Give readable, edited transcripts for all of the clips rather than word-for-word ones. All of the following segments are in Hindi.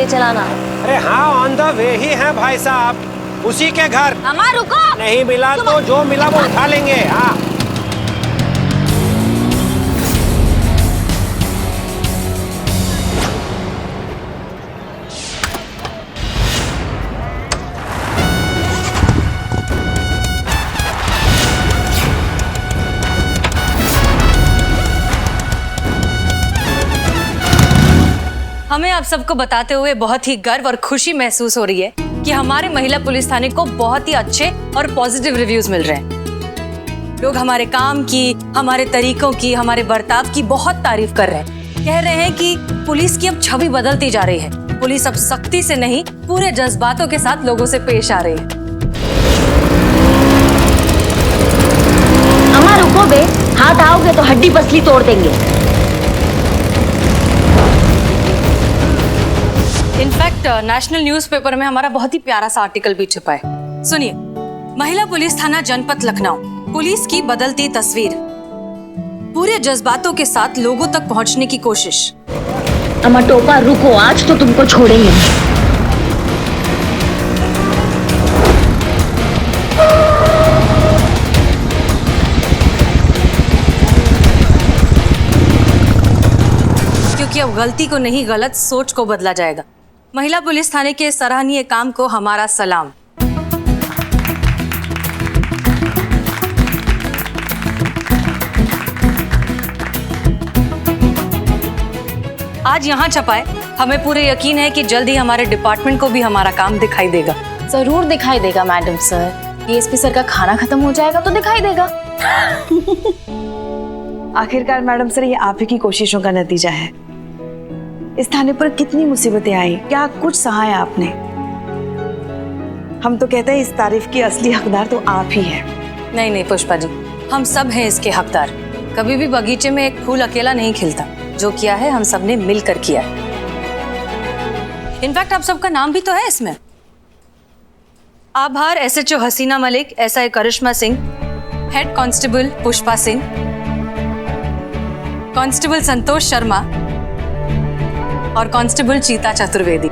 तेज चलाना। अरे हाँ, ऑन द वे ही है भाई साहब, उसी के घर। अम्मा रुको। नहीं मिला तो जो मिला वो उठा लेंगे। हाँ हमें आप सबको बताते हुए बहुत ही गर्व और खुशी महसूस हो रही है कि हमारे महिला पुलिस थाने को बहुत ही अच्छे और पॉजिटिव रिव्यूज मिल रहे हैं। लोग हमारे काम की, हमारे तरीकों की, हमारे बर्ताव की बहुत तारीफ कर रहे हैं। कह रहे हैं कि पुलिस की अब छवि बदलती जा रही है। पुलिस अब सख्ती से नहीं, पूरे जज्बातों के साथ लोगों से पेश आ रही है। अम्मा रुको बे, हाथ आओगे तो हड्डी पसली तोड़ देंगे। इनफैक्ट नेशनल न्यूज़पेपर में हमारा बहुत ही प्यारा सा आर्टिकल भी छपा है। सुनिए, महिला पुलिस थाना जनपद लखनऊ, पुलिस की बदलती तस्वीर, पूरे जज्बातों के साथ लोगों तक पहुंचने की कोशिश। अम्मा टोपा रुको, आज तो तुमको छोड़ेंगे नहीं। क्योंकि अब गलती को नहीं, गलत सोच को बदला जाएगा। महिला पुलिस थाने के सराहनीय काम को हमारा सलाम। आज यहाँ छपाए, हमें पूरे यकीन है कि जल्द ही हमारे डिपार्टमेंट को भी हमारा काम दिखाई देगा। जरूर दिखाई देगा मैडम सर। डीएसपी सर का खाना खत्म हो जाएगा तो दिखाई देगा। आखिरकार मैडम सर, ये आप ही की कोशिशों का नतीजा है। इस थाने पर कितनी मुसीबतें आई, क्या कुछ सहा है आपने। हम तो कहते हैं इस तारीफ की असली हकदार तो आप ही हैं। नहीं नहीं पुष्पा जी, हम सब हैं इसके हकदार। कभी भी बगीचे में एक फूल अकेला नहीं खिलता। जो किया है हम सब ने मिलकर किया है। इनफैक्ट आप सबका नाम भी तो है इसमें। आभार SHO Haseena Malik, SI Karishma Singh, head constable Pushpa Singh, constable Santosh Sharma और constable Cheeta Chaturvedi.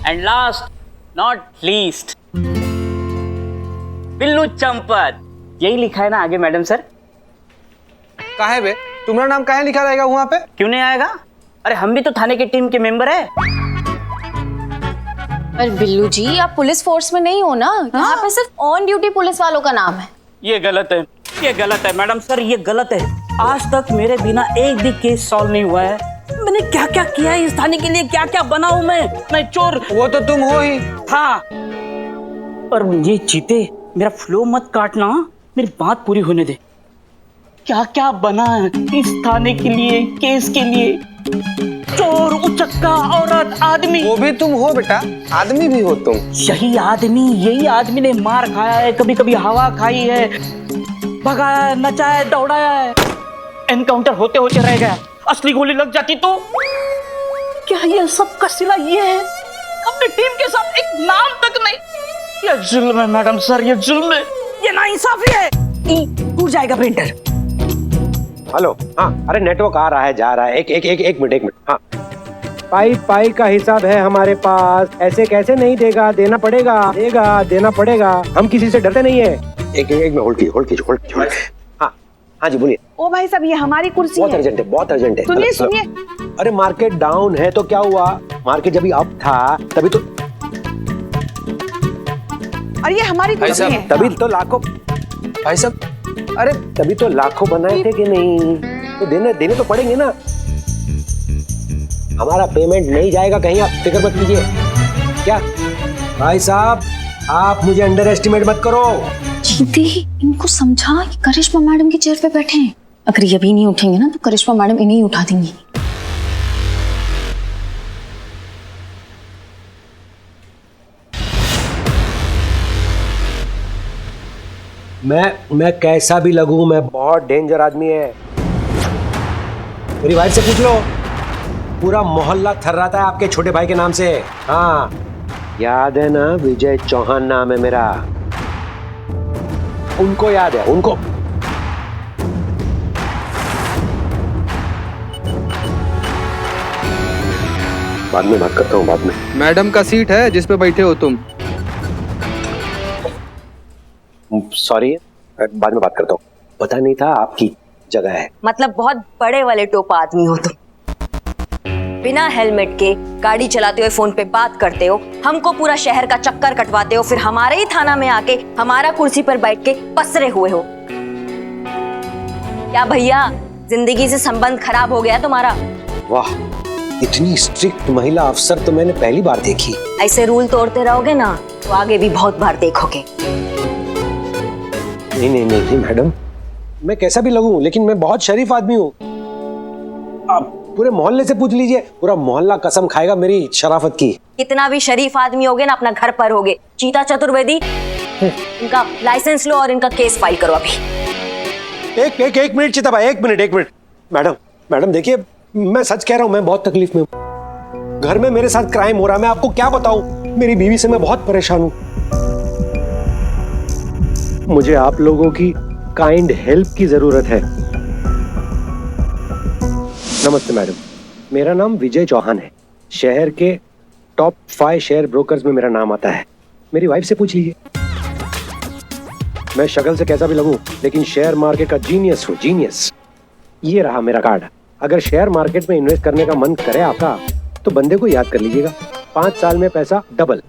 And last not least, Billu Champat. यही लिखा है ना आगे मैडम सर? काहे बे, तुम्हारा नाम काहे लिखा रहेगा वहाँ पे? क्यों नहीं आएगा? अरे हम भी तो थाने के टीम के मेंबर है। पर बिल्लू जी, आप पुलिस फोर्स में नहीं हो ना। यहाँ पे सिर्फ ऑन ड्यूटी पुलिस वालों का नाम है। ये गलत है, ये गलत है मैडम सर, ये गलत है। आज तक मेरे बिना एक भी केस सॉल्व नहीं हुआ है। मैंने क्या क्या किया है इस थाने के लिए, क्या क्या बना हूं मैं चोर। वो तो तुम हो ही। हाँ, पर ये चीते मेरा फ्लो मत काटना, मेरी बात पूरी होने दे। क्या क्या बना है इस थाने के लिए, केस के लिए। चोर, उचक्का, औरत, आदमी। वो भी तुम हो बेटा, आदमी भी हो तुम। यही आदमी ने मार खाया है, कभी कभी हवा खाई है, भगाया है, नचाया है, दौड़ाया है। एनकाउंटर होते होते रह गया, असली गोली लग जाती तो। क्या ये सब का सिला ये है? अपनी टीम के साथ एक नाम तक नहीं। ये जुल्म है मैडम सर, ये जुल्म है, ये नाइंसाफी है। टूट जाएगा प्रिंटर। हेलो, हाँ, अरे नेटवर्क आ रहा है जा रहा है। एक मिनट। हाँ, पाई का हिसाब है हमारे पास। ऐसे कैसे नहीं देगा, देना पड़ेगा। हम किसी से डरते नहीं है। एक मिनट, होल्ड कीजिए। हाँ जी बोलिए। ओ भाई साहब, ये हमारी कुर्सी बहुत है। अर्जेंट है। सुनिए। अरे मार्केट डाउन है तो क्या हुआ? मार्केट जब अप था तभी तो। और ये हमारी कुर्सी है। तभी तो लाखों भाई साहब, अरे तभी तो लाखों बनाए थे कि नहीं? तो देने तो पड़ेंगे ना। हमारा पेमेंट नहीं जाएगा कहीं, आप फिक्र मत कीजिए। क्या भाई साहब, आप मुझे अंडर एस्टिमेट मत करो। चीते, इनको समझा कि करिश्मा मैडम की चेयर पे बैठे हैं। अगर ये भी नहीं उठेंगे ना तो करिश्मा मैडम इन्हें ही उठा देंगी। मैं कैसा भी लगूं, मैं बहुत डेंजर आदमी है। मेरी वाइफ से पूछ लो, पूरा मोहल्ला थर्राता है आपके छोटे भाई के नाम से। हाँ, याद है ना, विजय चौहान नाम है मेरा। उनको याद है, उनको। बाद में बात करता हूँ, बाद में। मैडम का सीट है जिस पे बैठे हो तुम। सॉरी, बाद में बात करता हूँ। पता नहीं था आपकी जगह है। मतलब बहुत बड़े वाले टोपा आदमी हो तुम। बिना हेलमेट के गाड़ी चलाते हुए फोन पे बात करते हो, हमको पूरा शहर का चक्कर कटवाते हो, फिर हमारे ही थाना में आके हमारा कुर्सी पर बैठ के पसरे हुए हो। क्या भैया, जिंदगी से संबंध खराब हो गया तुम्हारा? वाह, इतनी स्ट्रिक्ट महिला अफसर तो मैंने पहली बार देखी। ऐसे रूल तोड़ते रहोगे ना तो आगे भी बहुत बार देखोगे। नहीं मैडम, मैं कैसा भी लगूं लेकिन मैं बहुत शरीफ आदमी हूँ। आप पूरे मोहल्ले से पूछ लीजिए, पूरा मोहल्ला कसम खाएगा मेरी शराफत की। कितना भी शरीफ आदमी होगे ना, अपना घर पर होगे। चीता चतुर्वेदी, इनका लाइसेंस लो और इनका केस फाइल करो अभी। एक मिनट चीता भाई, एक मिनट। मैडम देखिए, मैं सच कह रहा हूँ, मैं बहुत तकलीफ में हूँ। घर में मेरे साथ क्राइम हो रहा है, मैं आपको क्या बताऊं। मेरी बीवी से मैं बहुत परेशान हूँ। मुझे आप लोगों की काइंड हेल्प की जरूरत है। नमस्ते मैडम, मेरा नाम विजय चौहान है। शहर के टॉप 5 शेयर ब्रोकर्स में मेरा नाम आता है। मेरी वाइफ से पूछ लीजिए। मैं शक्ल से कैसा भी लगूं लेकिन शेयर मार्केट का जीनियस हूं, जीनियस। ये रहा मेरा कार्ड। अगर शेयर मार्केट में इन्वेस्ट करने का मन करे आपका तो बंदे को याद कर लीजिएगा। 5 साल में पैसा डबल।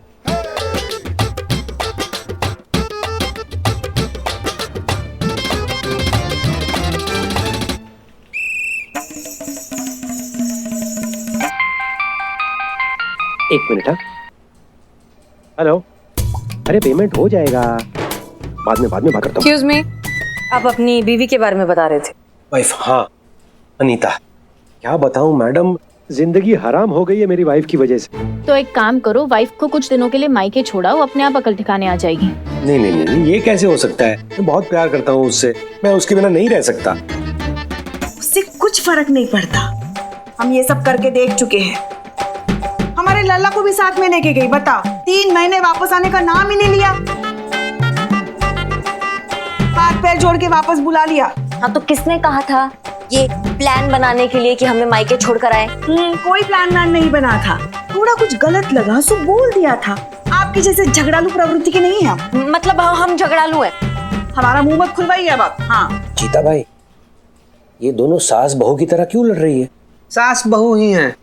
एक मिनट। हाँ, हेलो। अरे पेमेंट हो जाएगा, बाद में बात करता हूँ। एक्सक्यूज मी, आप अपनी बीवी के बारे में बता रहे थे। वाइफ? हाँ, अनीता। क्या बताऊं मैडम, जिंदगी हराम हो गई है मेरी वाइफ की वजह से। तो एक काम करो, वाइफ को कुछ दिनों के लिए मायके छोड़ाओ, अपने आप अकल ठिकाने आ जाएगी। नहीं, ये कैसे हो सकता है? मैं बहुत प्यार करता हूँ उससे, मैं उसके बिना नहीं रह सकता। उससे कुछ फर्क नहीं पड़ता। हम ये सब करके देख चुके हैं। हमारे लल्ला को भी साथ में लेके गई, बता। 3 महीने वापस आने का नाम ही नहीं लिया। हाथ पैर जोड़ के वापस बुला लिया। हाँ, तो किसने कहा था ये प्लान बनाने के लिए कि हमें मायके छोड़कर आए? कोई प्लान नहीं बना था। थोड़ा कुछ गलत लगा सो बोल दिया था। आपके जैसे झगड़ालू प्रवृत्ति के नहीं है। मतलब हम झगड़ालू हैं? हमारा मुंह मत खुलवाइए अब आप। हाँ चीता भाई, ये दोनों सास बहू की तरह क्यों लड़ रही है? सास बहू ही हैं।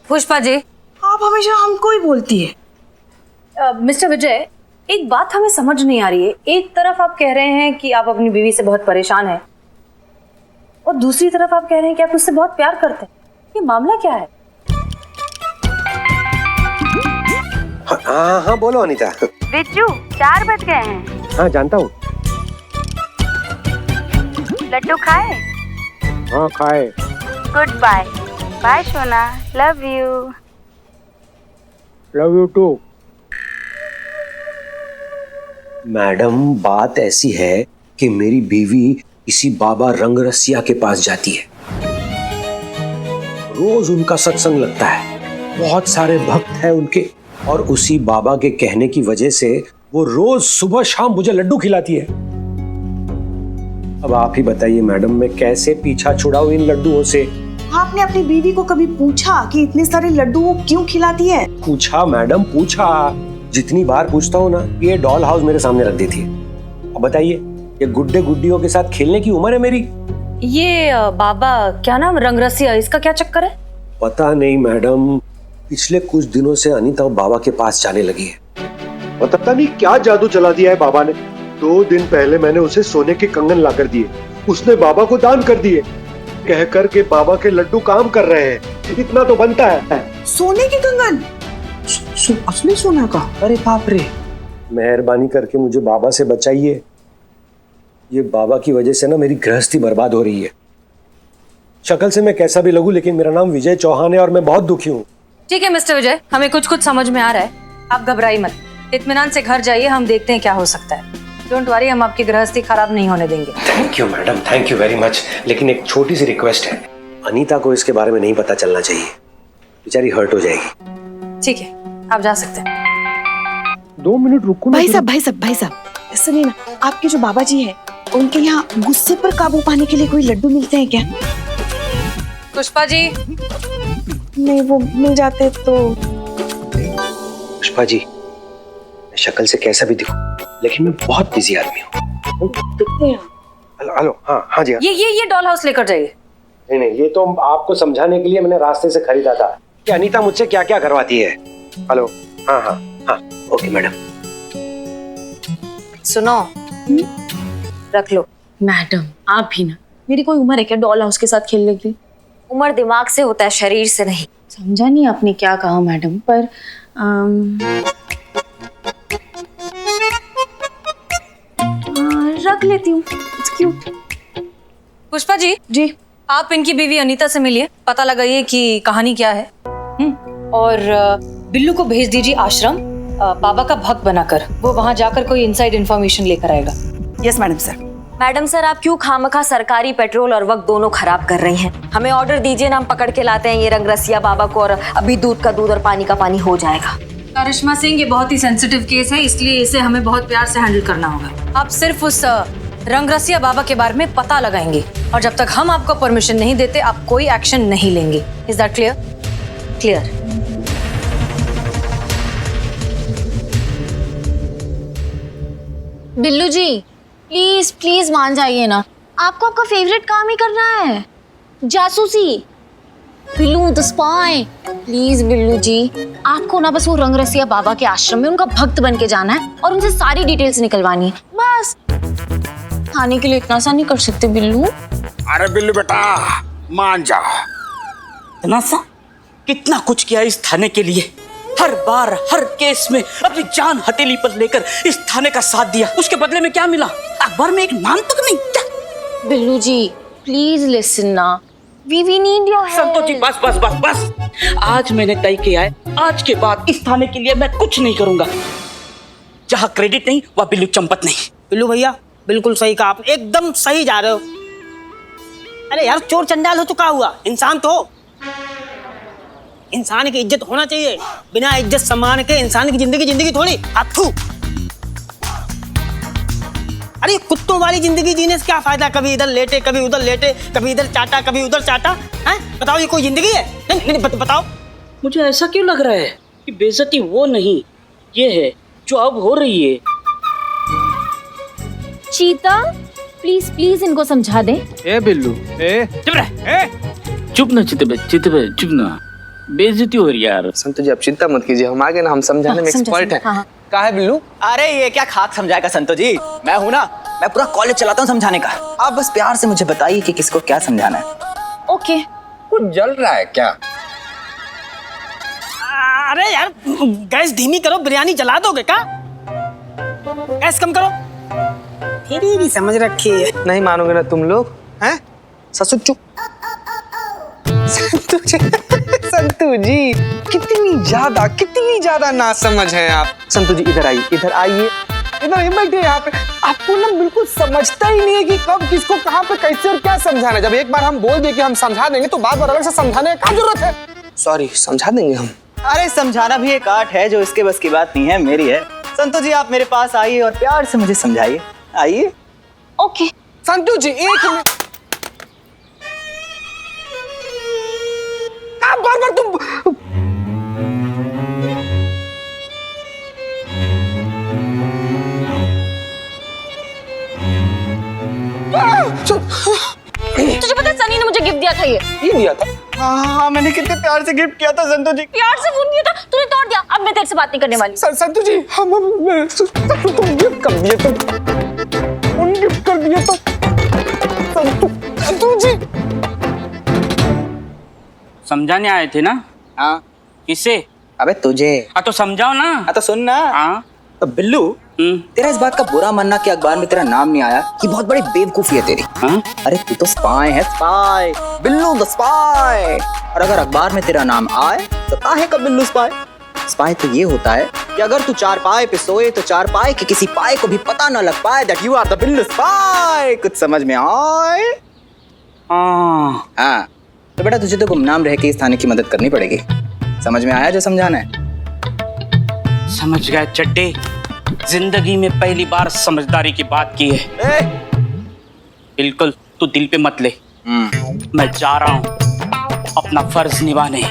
पुष्पा जी, आप हमेशा हमको ही बोलती है। मिस्टर विजय, एक बात हमें समझ नहीं आ रही है। एक तरफ आप कह रहे हैं कि आप अपनी बीवी से बहुत परेशान हैं और दूसरी तरफ आप कह रहे हैं कि आप उससे बहुत प्यार करते हैं। ये मामला क्या है? हाँ, बोलो अनीता। बिज्जू, 4 बज गए हैं। हाँ जानता हूँ। लड्डू खाए? हाँ खाए। Good bye. बाय सोना, love you. Love you too. Madam, बात ऐसी है कि मेरी बीवी किसी बाबा रंगरसिया के पास जाती है। रोज उनका सत्संग लगता है, बहुत सारे भक्त हैं उनके, और उसी बाबा के कहने की वजह से वो रोज सुबह शाम मुझे लड्डू खिलाती है। अब आप ही बताइए मैडम, मैं कैसे पीछा छुड़ाऊं इन लड्डुओं से? आपने अपनी बीवी को कभी पूछा कि इतने सारे लड्डू वो क्यों खिलाती है? पूछा मैडम, पूछा। जितनी बार पूछता हूँ ना, ये डॉल हाउस मेरे सामने रख देती है। अब बताइए, ये गुड्डे गुड्डियों के साथ खेलने की उम्र है मेरी? ये बाबा क्या नाम, रंगरसिया, इसका क्या चक्कर है? पता नहीं मैडम, पिछले कुछ दिनों से अनीता बाबा के पास जाने लगी है। पता नहीं क्या जादू चला दिया है बाबा ने। 2 दिन पहले मैंने उसे सोने के कंगन ला कर दिए, उसने बाबा को दान कर दिए, कह कर के बाबा के लड्डू काम कर रहे हैं। इतना तो बनता है। सोने के कंगन? असली सोना का? अरे बाप रे, मेहरबानी करके मुझे बाबा से बचाइए। ये बाबा की वजह से ना मेरी गृहस्थी बर्बाद हो रही है। शक्ल से मैं कैसा भी लगूं लेकिन मेरा नाम विजय चौहान है और मैं बहुत दुखी हूँ। ठीक है मिस्टर विजय, हमें कुछ समझ में आ रहा है। आप घबराइए मत, इत्मीनान से घर जाइए, हम देखते हैं क्या हो सकता है। डोंट वरी, हम आपकी गृहस्थी खराब नहीं होने देंगे। Thank you madam, thank you very much. लेकिन एक छोटी सी रिक्वेस्ट है, अनीता को इसके बारे में नहीं पता चलना चाहिए, बेचारी हर्ट हो जाएगी। ठीक है, आप जा सकते हैं। 2 मिनट रुको ना। भाई साहब सुनिए ना, आपके जो बाबा जी है उनके यहाँ गुस्से पर काबू पाने के लिए कोई लड्डू मिलते हैं क्या? पुष्पा जी, नहीं वो मिल जाते तो। पुष्पा जी, मैं शक्ल से कैसा भी दिखूं, लेकिन मैं बहुत बिजी आदमी हूँ। हेलो हेलो, हाँ हाँ जी हाँ। ये डॉल हाउस लेकर जाइए। नहीं नहीं, ये तो आपको समझाने के लिए मैंने रास्ते से खरीदा था कि अनीता मुझसे क्या क्या करवाती है। हेलो, हाँ हाँ हाँ, ओके मैडम। सुनो, रख लो। मैडम आप भी ना, मेरी कोई उम्र है क्या डॉल हाउस के साथ खेलने की? उम्र दिमाग से होता है, शरीर से नहीं। समझा नहीं आपने क्या कहा मैडम, पर रख लेती हूँ। It's cute. पुष्पा जी, आप इनकी बीवी अनीता से मिलिए, पता लगाइए कि कहानी क्या है। और बिल्लू को भेज दीजिए आश्रम, बाबा का भक्त बनाकर। वो वहां जाकर कोई इनसाइड इन्फॉर्मेशन लेकर आएगा। Yes madam sir. Madam sir, आप क्यों खामखा सरकारी पेट्रोल और वक्त दोनों खराब कर रही हैं? हमें ऑर्डर दीजिए ना, हम पकड़ के लाते हैं ये रंगरसिया बाबा को, और अभी दूध का दूध और पानी का पानी हो जाएगा। करिश्मा सिंह, ये बहुत ही सेंसिटिव केस है, इसलिए इसे हमें बहुत प्यार से हैंडल करना होगा। आप सिर्फ उस रंगरसिया बाबा के बारे में पता लगाएंगे, और जब तक हम आपको परमिशन नहीं देते आप कोई एक्शन नहीं लेंगे। Is that clear? Clear. Billu ji please please मान जाइए ना, आपको आपका फेवरेट काम ही करना है, जासूसी। Billu the spy, please Billu ji, आपको ना बस वो रंगरसिया बाबा के आश्रम में उनका भक्त बन के जाना है और उनसे सारी डिटेल्स निकलवानी है बस। खाने के लिए इतना सा नहीं कर सकते बिल्लू? अरे बिल्लू बेटा मान जा। इतना सा कितना कुछ किया इस थाने के लिए, हर बार हर केस में अपनी जान हथेली पर लेकर इस थाने का साथ दिया। उसके बदले में क्या मिला? अखबार में एक नाम तक नहीं। क्या? बिल्लू जी प्लीज लिसन ना, we need your help. Santosh ji बस बस बस बस, आज मैंने तय किया है, आज के बाद इस थाने के लिए मैं कुछ नहीं करूंगा। जहां क्रेडिट नहीं वहां बिल्लू चंपत नहीं। बिल्लू भैया बिल्कुल सही कहा आपने, एकदम सही जा रहे हो। अरे यार चोर चंडाल हो तो क्या हुआ, इंसान तो हो। इंसान की इज्जत होना चाहिए, बिना इज्जत सम्मान के इंसान की जिंदगी थोड़ी अथू। अरे कुत्तों वाली जिंदगी जीने से क्या फायदा? कभी इधर लेटे कभी उधर लेटे, कभी इधर चाटा कभी उधर चाटा, हैं? बताओ ये कोई जिंदगी है? नहीं, बताओ। मुझे ऐसा क्यों लग रहा है कि बेइज्जती वो नहीं, ये है जो अब हो रही है। चीता प्लीज प्लीज इनको समझा दे। ए बिल्लू, ए चुप रह, चुप ना चितबे चुप ना, बेइज्जती हो रही है यार। संतोष जी आप चिंता मत कीजिए, हम आगे ना, हम समझाने में एक्सपर्ट हैं। कहा है बिल्लू? अरे ये क्या खाक समझाएगा संतो जी, मैं हूं ना, मैं पूरा कॉलेज चलाता हूं समझाने का। आप बस प्यार से मुझे बताइए कि किसको क्या समझाना है। ओके। कुछ जल रहा है क्या? अरे यार गैस धीमी करो, बिरयानी जला दोगे क्या? गैस कम करो। तेरी भी समझ रखी है। नहीं मानोगे ना तुम लोग, हैं? ससुर चुप। संतू जी कितनी ज्यादा ना समझ है आप। संतू जी इधर आइए, इधर बैठे यहाँ पे। आपको ना बिल्कुल समझता ही नहीं है कि कब किसको कहाँ पे कैसे और क्या समझाना है। जब एक बार हम बोल दिए कि हम समझा देंगे तो बार बार अलग से समझाने की क्या जरूरत है? सॉरी, समझा देंगे हम। अरे समझाना भी एक आर्ट है जो इसके बस की बात नहीं है, मेरी है। संतो जी आप मेरे पास आइए और प्यार से मुझे समझाइए, आइए। ओके। संतू जी एक मिनट, आप बार तुम तुझे पता है सनी ने मुझे गिफ्ट दिया था, ये दिया था? हाँ मैंने कितने प्यार से गिफ्ट किया था संतो जी। प्यार से फोन दिया था, तूने तोड़ दिया। अब मैं तेरे से बात नहीं करने वाली। संतू जी हम गिफ्ट कर दिए तो संतू जी समझाने आए थे ना? हाँ। किसे? अबे तुझे। हाँ तो समझाओ ना। हाँ तो सुन ना। हाँ तो बिल्लू तेरा इस बात का बुरा मानना कि अखबार में तेरा नाम नहीं आया कि बहुत बड़ी बेवकूफी है तेरी। हाँ? अरे तू तो स्पाई है, स्पाई बिल्लू द स्पाई। और अगर अखबार में तेरा नाम आए तो काहे का बिल्लू स्पाई? स्पाई तो ये होता है कि अगर तू चार पाए पे सोए तो चार पाए के किसी पाए को भी पता ना लग पाए that you are the Billu spy. कुछ समझ में आए? हाँ तो बेटा तुझे तो गुमनाम रह के इस थाने की मदद करनी पड़ेगी। समझ में आया जो समझाना है? समझ गया चड्डे, जिंदगी में पहली बार समझदारी की बात की है। बिल्कुल तू दिल पे मत ले, मैं जा रहा हूँ अपना फर्ज निभाने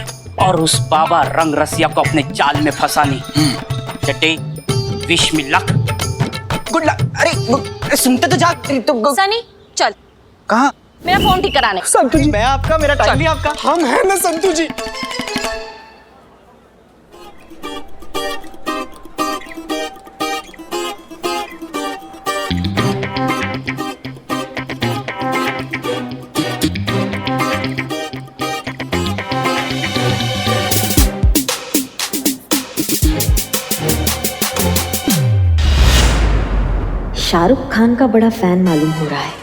और उस बाबा रंग रसिया को अपने जाल में फंसानी। चटे wish me luck. Good luck. अरे सुनते तो जा। तो सनी चल कहाँ? मेरा फोन ठीक कराने। संतु जी, मैं आपका, मेरा टाइम भी आपका। हम हैं ना संतु जी। शाहरुख खान का बड़ा फैन मालूम हो रहा है।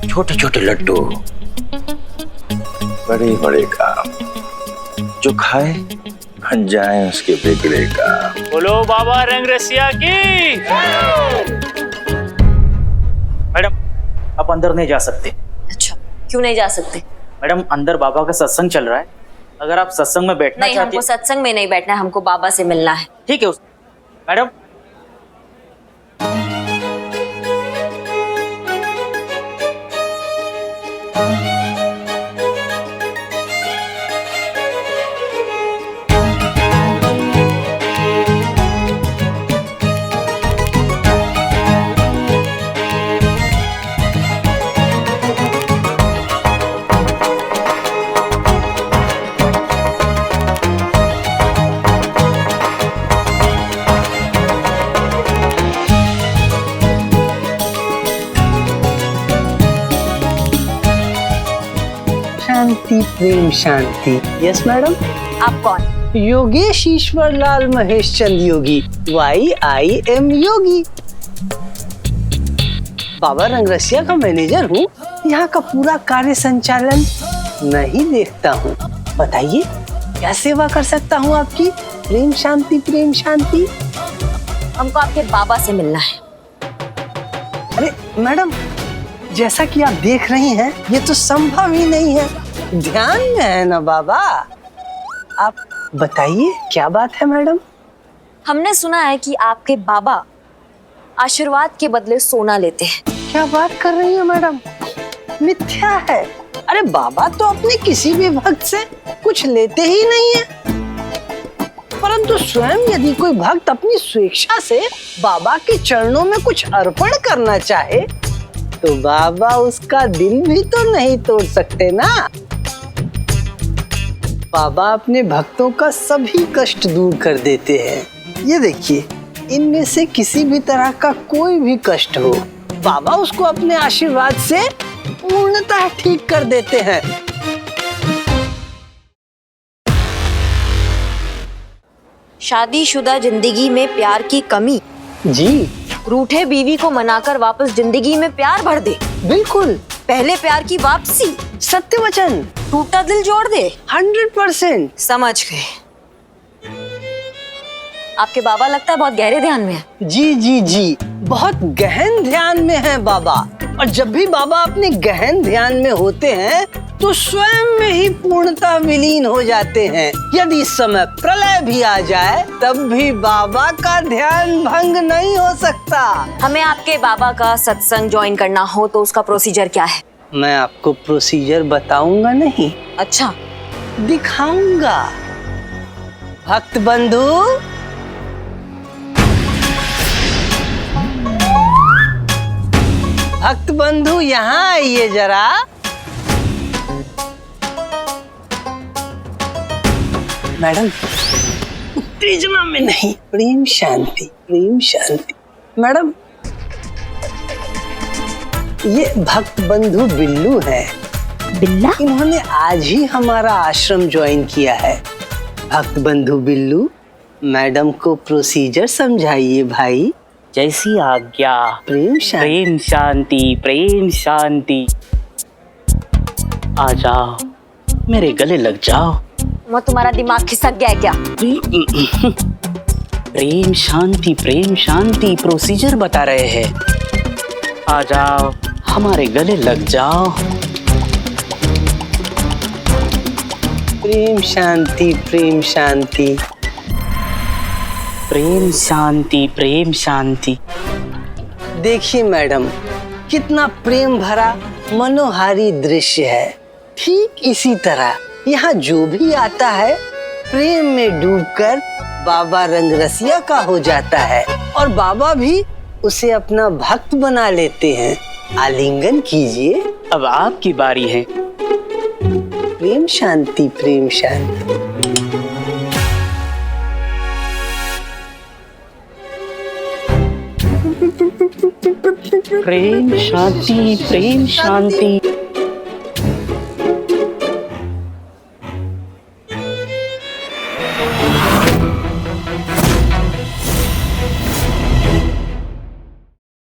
छोटे छोटे लड्डू, बड़े बड़े काम, जो खाए बन जाए उसके बिगड़े काम। बोलो बाबा रंग रसिया की। मैडम आप अंदर नहीं जा सकते। अच्छा क्यों नहीं जा सकते? मैडम अंदर बाबा का सत्संग चल रहा है, अगर आप सत्संग में बैठना नहीं, चाहती हमको सत्संग में नहीं बैठना है, हमको बाबा से मिलना है। ठीक है madam. Shanti Prem Shanti. Yes madam. आप कौन? योगेश ईश्वर लाल महेश चंद योगी, YIM योगी। बाबा रंग रसिया का मैनेजर हूँ, यहाँ का पूरा कार्य संचालन मैं ही देखता हूँ। बताइए क्या सेवा कर सकता हूँ आपकी? प्रेम शांति प्रेम शांति। हमको आपके बाबा से मिलना है। अरे मैडम जैसा कि आप देख रही हैं ये तो संभव ही नहीं है, ध्यान में है ना बाबा। आप बताइए क्या बात है मैडम? हमने सुना है कि आपके बाबा आशीर्वाद के बदले सोना लेते हैं। क्या बात कर रही है मैडम? मिथ्या है। अरे बाबा तो अपने किसी भी भक्त से कुछ लेते ही नहीं है, परंतु स्वयं यदि कोई भक्त अपनी स्वेच्छा से बाबा के चरणों में कुछ अर्पण करना चाहे तो बाबा उसका दिल भी तो नहीं तोड़ सकते ना। बाबा अपने भक्तों का सभी कष्ट दूर कर देते हैं। ये देखिए इनमें से किसी भी तरह का कोई भी कष्ट हो, बाबा उसको अपने आशीर्वाद से पूर्णतः ठीक कर देते हैं। शादीशुदा जिंदगी में प्यार की कमी। जी। रूठे बीवी को मनाकर वापस जिंदगी में प्यार भर दे। बिल्कुल। पहले प्यार की वापसी। सत्य वचन। टूटा दिल जोड़ दे। 100%। समझ गए। आपके बाबा लगता है बहुत गहरे ध्यान में है। जी जी जी, बहुत गहन ध्यान में है बाबा। और जब भी बाबा अपने गहन ध्यान में होते हैं तो स्वयं में ही पूर्णतः विलीन हो जाते हैं। यदि इस समय प्रलय भी आ जाए तब भी बाबा का ध्यान भंग नहीं हो सकता। हमें आपके बाबा का सत्संग ज्वाइन करना हो तो उसका प्रोसीजर क्या है? मैं आपको प्रोसीजर बताऊंगा नहीं। अच्छा दिखाऊंगा। भक्त बंधु भक्त बंधु यहाँ आइए जरा। मैडम उत्तेजना में नहीं, प्रेम शांति प्रेम शांति। मैडम ये भक्त बंधु बिल्लू है, बिल्ला? इन्होंने आज ही हमारा आश्रम ज्वाइन किया है। भक्त बंधु बिल्लू, मैडम को प्रोसीजर समझाइए भाई। जैसी आज्ञा। प्रेम शांति। प्रेम शांति, प्रेम शांति। आ जाओ, मेरे गले लग जाओ। वो तुम्हारा दिमाग खिसक गया है क्या? प्रेम शांति प्रोसीजर बता रहे हैं। आ जाओ, हमारे गले लग जाओ। प्रेम शांति, प्रेम शांति। प्रेम शांति, प्रेम शांति। देखिए मैडम, कितना प्रेम भरा मनोहारी दृश्य है। ठीक इसी तरह यहाँ जो भी आता है प्रेम में डूबकर बाबा रंगरसिया का हो जाता है और बाबा भी उसे अपना भक्त बना लेते हैं। आलिंगन कीजिए। अब आपकी बारी है। प्रेम शांति, प्रेम शांति। प्रेम शांति, प्रेम शांति।